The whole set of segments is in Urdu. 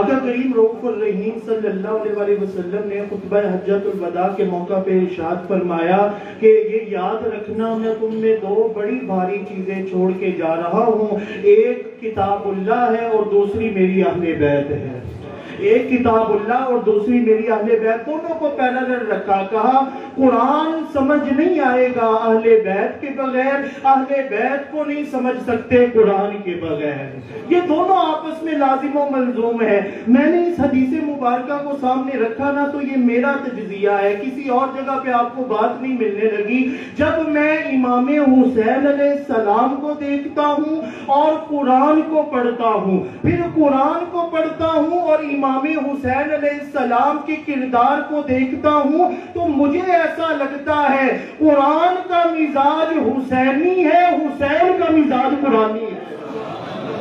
آقا کریم رؤوف الرحیم صلی اللہ علیہ وسلم نے خطبہ حجۃ الوداع کے موقع پہ ارشاد فرمایا کہ یہ یاد رکھنا میں تم میں دو بڑی بھاری چیزیں چھوڑ کے جا رہا ہوں، ایک کتاب اللہ ہے اور دوسری میری اہل بیت ہے۔ ایک کتاب اللہ اور دوسری میری اہل بیت، دونوں کو پیرالل رکھا، کہا قرآن سمجھ نہیں آئے گا اہل بیت کے بغیر، اہل بیت کو نہیں سمجھ سکتے قرآن کے بغیر۔ یہ دونوں آپس میں لازم و ملزوم ہے۔ میں نے اس حدیث مبارکہ کو سامنے رکھا نا تو یہ میرا تجزیہ ہے، کسی اور جگہ پہ آپ کو بات نہیں ملنے لگی۔ جب میں امام حسین علیہ السلام کو دیکھتا ہوں اور قرآن کو پڑھتا ہوں، پھر قرآن کو پڑھتا ہوں اور امام حسین علیہ السلام کے کردار کو دیکھتا ہوں تو مجھے ایسا لگتا ہے قرآن کا مزاج حسینی ہے، حسین کا مزاج قرآنی ہے۔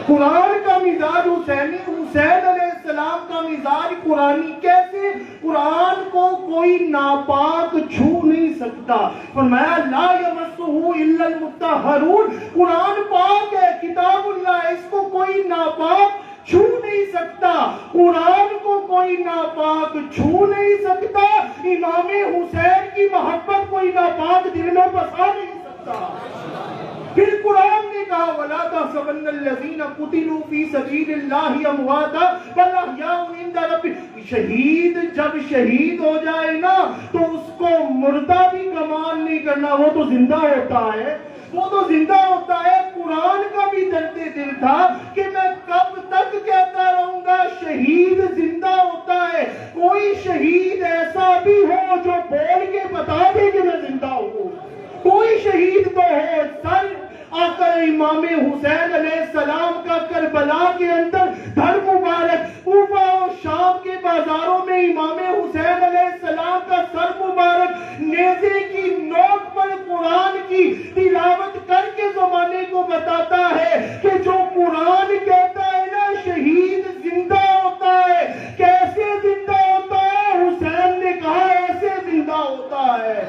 قرآن کا مزاج حسینی، حسین علیہ السلام کا مزاج قرآنی۔ کیسے؟ قرآن کو کوئی ناپاک چھو نہیں سکتا، فرمایا لا یمسہ الا المطہرون، قرآن پاک ہے، کتاب اللہ ہے، اس کو کوئی ناپاک چھو نہیں سکتا، قرآن کو کوئی ناپاک چھو نہیں سکتا، امام حسین کی محبت کوئی ناپاک دل میں بسا نہیں سکتا۔ پھر قرآن نے کہا وَلَا تَحْسَبَنَّ الَّذِينَ قُتِلُوا فِي سَبِيلِ اللَّهِ أَمْوَاتًا بَلْ أَحْيَاءٌ عِندَ رَبِّهِمْ۔ شہید جب شہید ہو جائے نا تو اس کو مردہ بھی گمان نہیں کرنا، وہ تو زندہ ہوتا ہے، وہ تو زندہ ہوتا ہے۔ قرآن کا بھی درد دل تھا کہ میں کب تک کہتا رہوں گا شہید زندہ ہوتا ہے، کوئی شہید ایسا بھی ہو جو بول کے بتا دے کہ میں زندہ ہوں، کوئی شہید تو ہو۔ سر آقا امام حسین علیہ السلام کا کربلا کے اندر دھڑ مبارک، کوفہ اور شام کے بازاروں میں امام حسین علیہ السلام کا سر مبارک نیزے کی نوک پر قرآن کی تلاوت کر کے زمانے کو بتاتا ہے کہ جو قرآن کہتا ہے نا شہید زندہ ہوتا ہے۔ کیسے زندہ ہوتا ہے؟ حسین نے کہا ایسے زندہ ہوتا ہے۔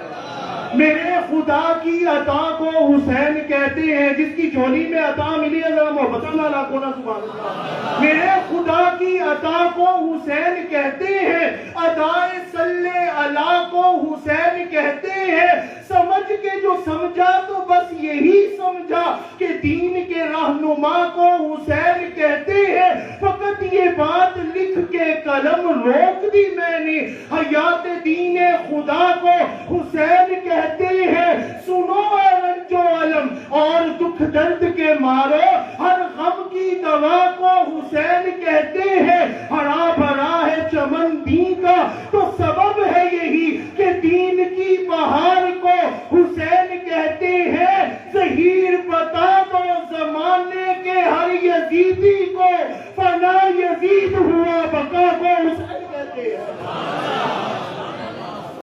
میرے خدا کی عطا کو حسین کہتے ہیں، جس کی جھولی میں عطا ملی ہے ذرا محبت اللہ کو نا سبحان اللہ۔ میرے خدا کی عطا کو حسین کہتے ہیں، ادائے صلی اللہ کو حسین کہتے ہیں۔ سمجھ کے جو سمجھا تو بس یہی سمجھا کہ دین کے رہنما کو حسین کہتے ہیں۔ فقط یہ بات لکھ کے قلم روک دی میں نے، حیات دین خدا کو حسین کہتے ہیں۔ سنو اے رنج و علم اور دکھ درد کے مارو، ہر غم کی دوا کو حسین کہتے ہیں۔ ہرا بھرا ہے چمن دین کا تو سبب ہے یہی کہ دین کی بہار کو حسین کہتے ہیں۔ ظہیر بتا دو زمانے کے ہر یزیدی کو، فنا یزید ہوا بقا کو حسین کہتے ہیں۔